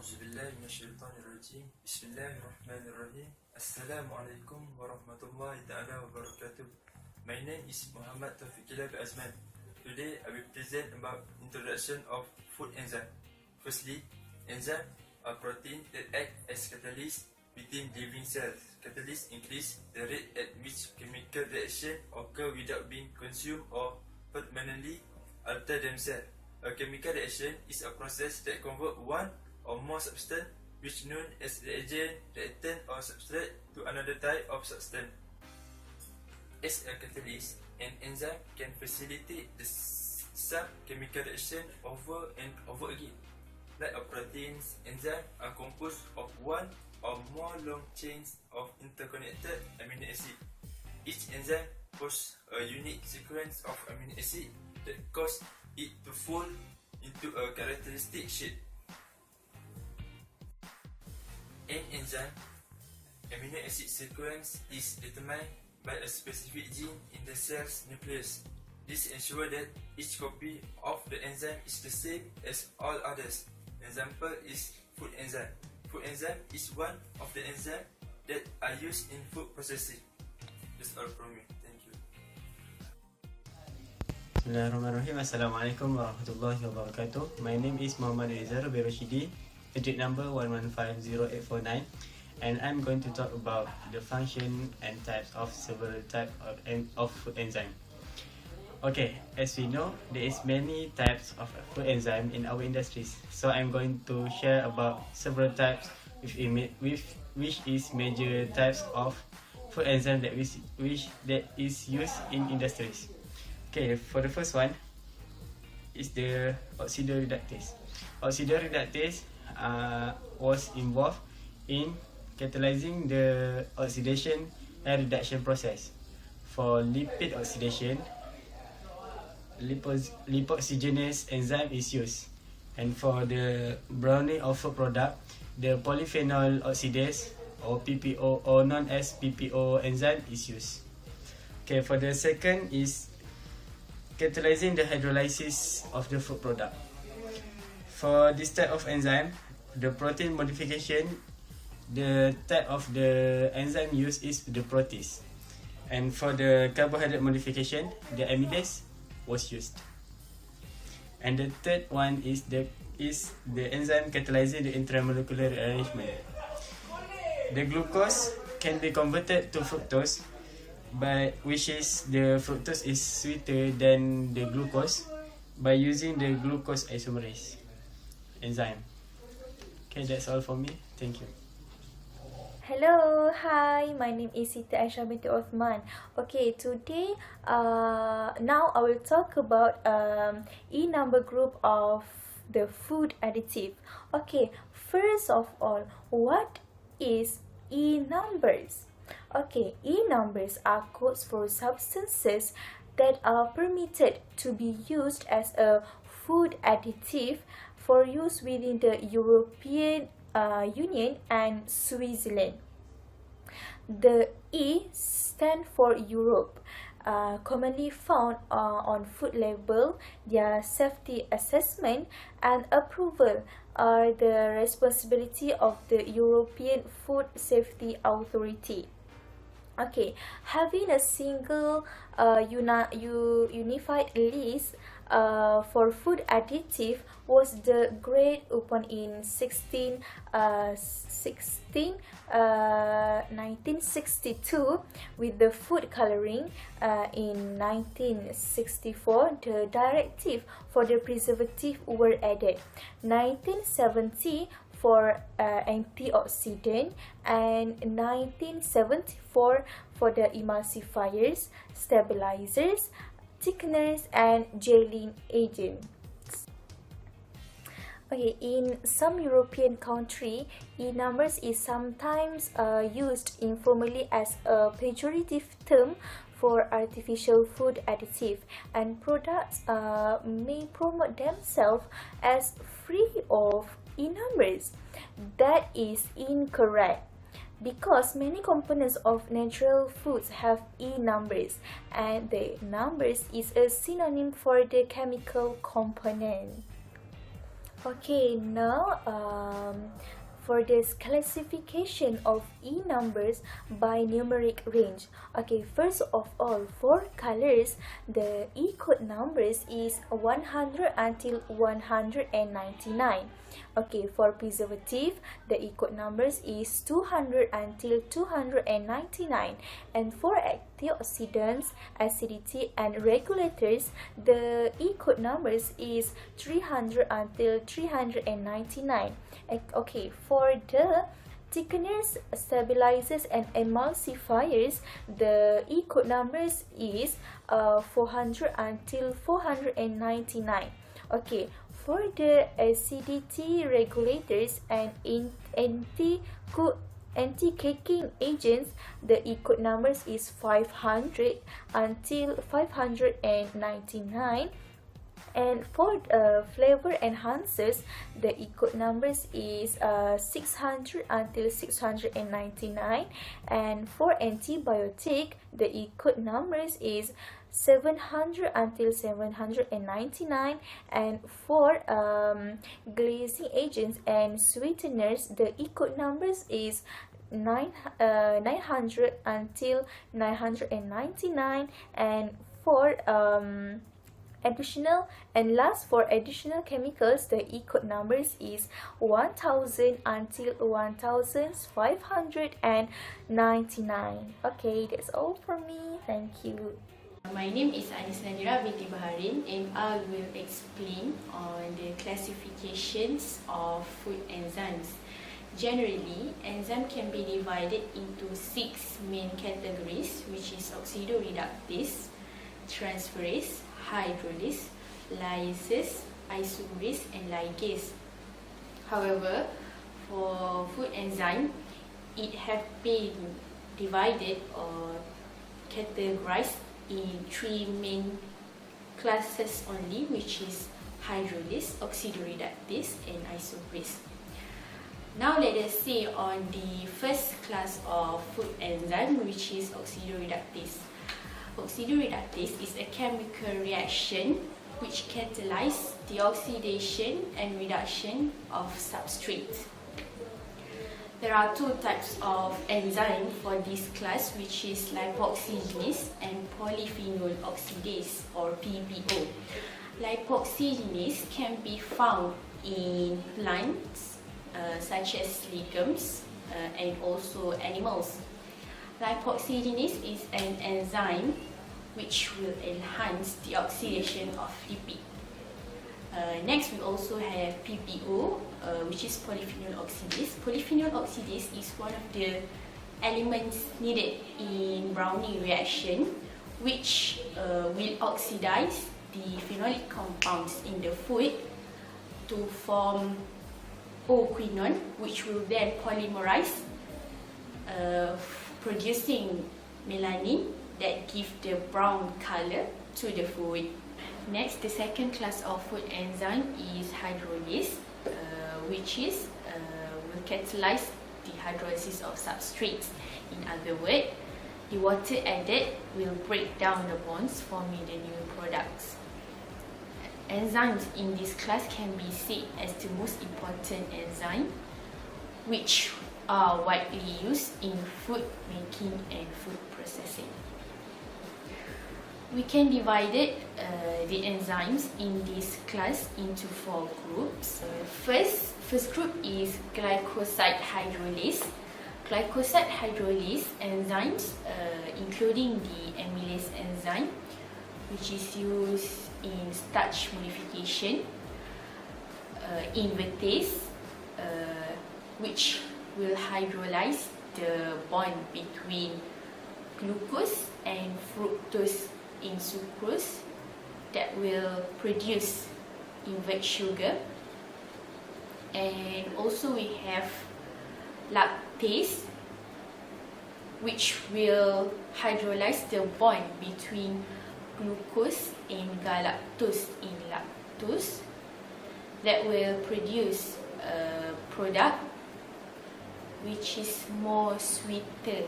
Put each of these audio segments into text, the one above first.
أعوذ بالله من الشيطان الرجيم بسم الله الرحمن الرحيم السلام عليكم ورحمة الله تعالى وبركاته. My name is Muhammad Taufiq Azman. Today I will present about introduction of food enzyme. Firstly, enzyme are protein that act as catalyst within living cells. Catalysts increase the rate at which chemical reaction occur without being consumed or permanently alter themselves. A chemical reaction is a process that converts one or more substance, which known as reagent, reactant or substrate, to another type of substance. As a catalyst, an enzyme can facilitate the some chemical reaction over and over again. Like a proteins, enzymes are composed of one or more long chains of interconnected amino acids. Each enzyme poses a unique sequence of amino acids that cause it to fall into a characteristic shape. An enzyme amino acid sequence is determined by a specific gene in the cell's nucleus. This ensures that each copy of the enzyme is the same as all others. Example is food enzyme. Food enzyme is one of the enzymes that are used in food processing. That's all from me. Thank you. Bismillahirrahmanirrahim. Assalamualaikum warahmatullahi wabarakatuh. My name is Muhammad Rizal Beroshidi, digit number 1150849, and I'm going to talk about the function and types of several types of food enzyme. Okay, as we know, there is many types of food enzyme in our industries. So I'm going to share about several types which is major types of food enzyme that is used in industries. Okay, for the first one is the oxidoreductase. Oxidoreductase was involved in catalyzing the oxidation and reduction process. For lipid oxidation, lipoxygenase enzyme is used, and for the browning of food product, the polyphenol oxidase or PPO, or known as PPO enzyme, is used. Okay, for the second is catalyzing the hydrolysis of the food product. For this type of enzyme, the protein modification, the type of the enzyme used is the protease, and for the carbohydrate modification, the amylase was used. And the third one is the enzyme catalyzing the intramolecular rearrangement. The glucose can be converted to fructose, which is the fructose is sweeter than the glucose, by using the glucose isomerase enzyme. Okay, that's all for me. Thank you. Hello, hi, my name is Huda HJ Faujan. Okay, today now I will talk about E number group of the food additive. Okay, first of all, what is E numbers? Okay, E numbers are codes for substances that are permitted to be used as a food additive for use within the European Union and Switzerland. The E stand for Europe. Commonly found on food label, their safety assessment and approval are the responsibility of the European Food Safety Authority. Okay, having a single unified list for food additive was the great open in 1962, with the food coloring in 1964 the directive for the preservative were added. 1970 for antioxidant, and 1974 for the emulsifiers, stabilizers, thickeners and gelling agents. Okay, in some European countries, E numbers is sometimes used informally as a pejorative term for artificial food additive, and products may promote themselves as free of E numbers. That is incorrect, because many components of natural foods have E numbers, and the numbers is a synonym for the chemical component. Okay, now for this classification of E numbers by numeric range. Okay, first of all, for colors, the E code numbers is 100 until 199. Okay, for preservative, the E code numbers is 200 until 299. And for antioxidants, acidity, and regulators, the E code numbers is 300 until 399. Okay, for the thickeners, stabilizers, and emulsifiers, the E code numbers is 400 until 499. Okay, for the acidity regulators and anti-caking agents, the E code numbers is 500 until 599. And for flavor enhancers, the E code numbers is 600 until 699. And for antibiotic, the E code numbers is 700 until 799. And for glazing agents and sweeteners, the E code numbers is 900 until 999. And for additional chemicals, the E code numbers is 1000 until 1599. Okay, that's all for me. Thank you. My name is Anis Nadira binti Baharin, and I will explain on the classifications of food enzymes. Generally, enzyme can be divided into 6 main categories, which is oxidoreductase, transferase, hydrolase, lyase, isomerase, and ligase. However, for food enzyme, it have been divided or categorized in 3 main classes only, which is hydrolase, oxidoreductase, and isomerase. Now let us see on the first class of food enzyme, which is oxidoreductase. Oxidoreductase is a chemical reaction which catalyzes the oxidation and reduction of substrate. There are 2 types of enzyme for this class, which is lipoxygenase and polyphenol oxidase, or PPO. Lipoxygenase can be found in plants such as legumes and also animals. Lipoxygenase is an enzyme which will enhance the oxidation of lipid. Next, we also have PPO, which is polyphenol oxidase. Polyphenol oxidase is one of the elements needed in browning reaction, which will oxidize the phenolic compounds in the food to form O-quinone, which will then polymerize, producing melanin that give the brown color to the food. Next, the second class of food enzyme is hydrolase, which is will catalyze the hydrolysis of substrates. In other words, the water added will break down the bonds, forming the new products. Enzymes in this class can be seen as the most important enzyme, which are widely used in food making and food processing. We can divide the enzymes in this class into 4 groups. First group is glycoside hydrolase. Glycoside hydrolase enzymes, including the amylase enzyme, which is used in starch modification, invertase, which will hydrolyze the bond between glucose and fructose in sucrose that will produce invert sugar. And also we have lactase, which will hydrolyze the bond between glucose and galactose in lactose that will produce a product which is more sweeter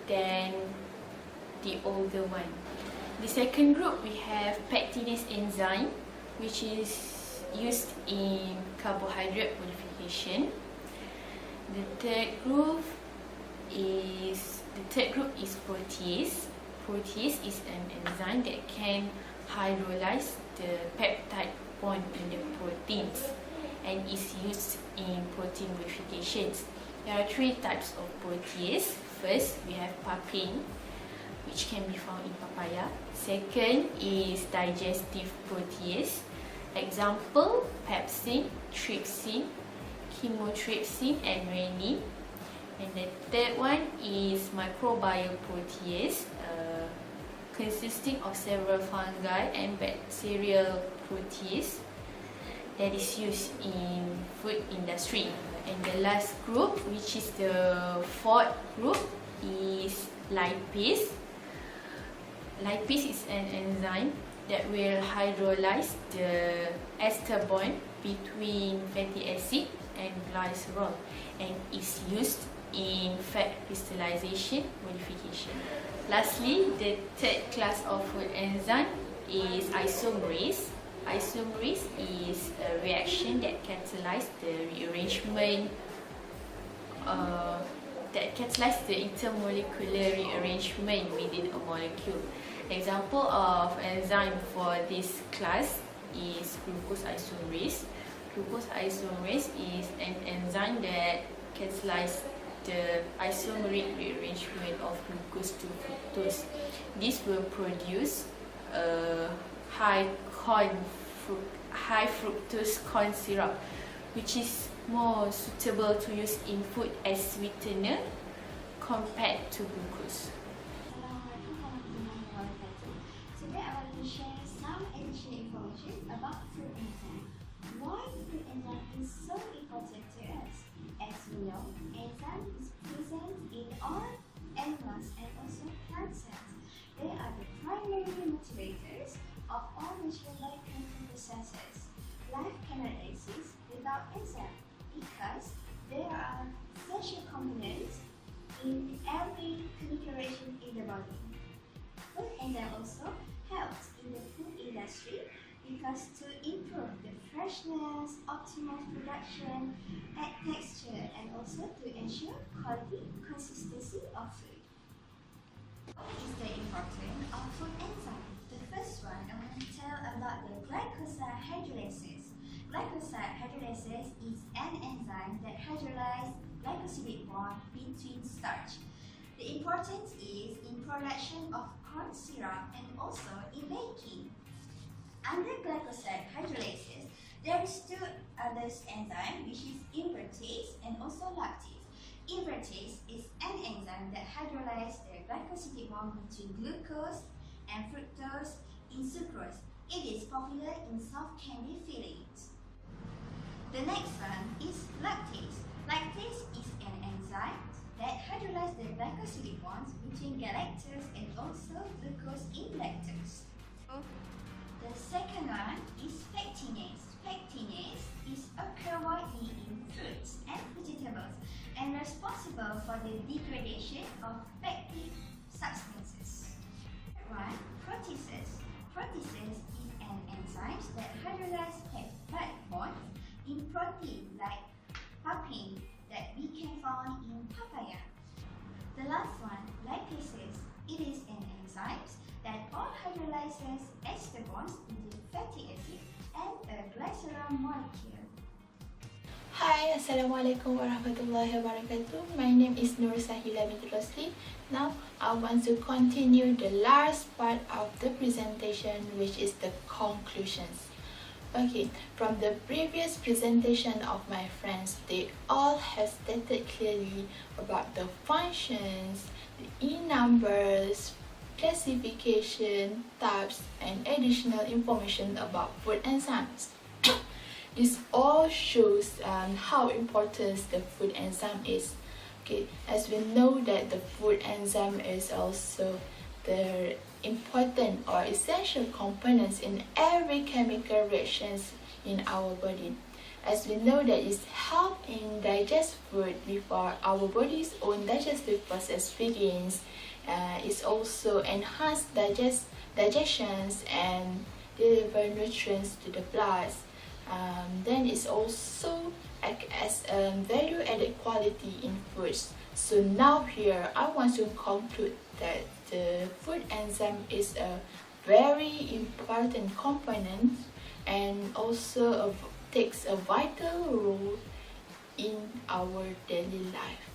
than the older one. The second group, we have pectinase enzyme, which is used in carbohydrate modification. The third group is protease. Protease is an enzyme that can hydrolyze the peptide bond in the proteins and is used in protein modifications. There are three types of protease. First, we have papain, which can be found in papaya. Second is digestive protease. Example, pepsin, trypsin, chymotrypsin, and rennin. And the third one is microbial protease, consisting of several fungi and bacterial protease that is used in food industry. And the last group, which is the fourth group, is lipase. Lipase is an enzyme that will hydrolyze the ester bond between fatty acid and glycerol and is used in fat crystallization modification. Lastly, the third class of food enzyme is isomerase. Isomerase is a reaction that catalyzes the rearrangement, intermolecular rearrangement within a molecule. Example of enzyme for this class is glucose isomerase. Glucose isomerase is an enzyme that catalyzes the isomeric rearrangement of glucose to fructose. This will produce a high fructose corn syrup, which is more suitable to use in food as sweetener compared to glucose. Today I want to share some additional information about food enzyme. Why food enzyme is so important to us? As we know, enzyme is present in all animals and also plant cells. They are the primary motivators of all natural life chemical processes. Life cannot exist without enzyme because there are essential components in every chemical reaction in the body. Food enzyme also helps in the food industry because to improve the freshness, optimal production, add texture, and also to ensure quality consistency of food. What is the importance of food enzyme? The first one, I want to tell about the glycoside hydrolysis. Glycoside hydrolysis is an enzyme that hydrolyzes glycosidic bond between starch. The importance is in production of corn syrup and also in baking. Under glycoside hydrolysis, there is two other enzymes, which is invertase and also lactase. Invertase is an enzyme that hydrolyzes the glycosidic bond between glucose and fructose in sucrose. It is popular in soft candy fillings. The next one is lactase. Lactase is an enzyme that hydrolyzes the glycosidic bonds between galactose and also glucose in lactose. The second one is pectinase. Pectinase is occur widely in fruits and vegetables and responsible for the degradation of pectic substances. Third one, proteases. Proteases is an enzyme that hydrolyzes peptide bonds in protein like papain that we can find in papaya. The last one, lipases. It is an enzyme that all hydrolyzes ester bonds into fatty acid and a glycerol molecule. Hi, Assalamualaikum warahmatullahi wabarakatuh. My name is Nur Sahila binti Rosli. Now, I want to continue the last part of the presentation, which is the conclusions. Okay, from the previous presentation of my friends, they all have stated clearly about the functions, the E numbers, classification, types, and additional information about food enzymes. This all shows how important the food enzyme is. Okay, as we know that the food enzyme is also the important or essential components in every chemical reactions in our body. As we know that it helps in digest food before our body's own digestive process begins. It's also enhance digestions and deliver nutrients to the blood. Then it's also act as a value added quality in foods. So now here I want to conclude that the food enzyme is a very important component and also takes a vital role in our daily life.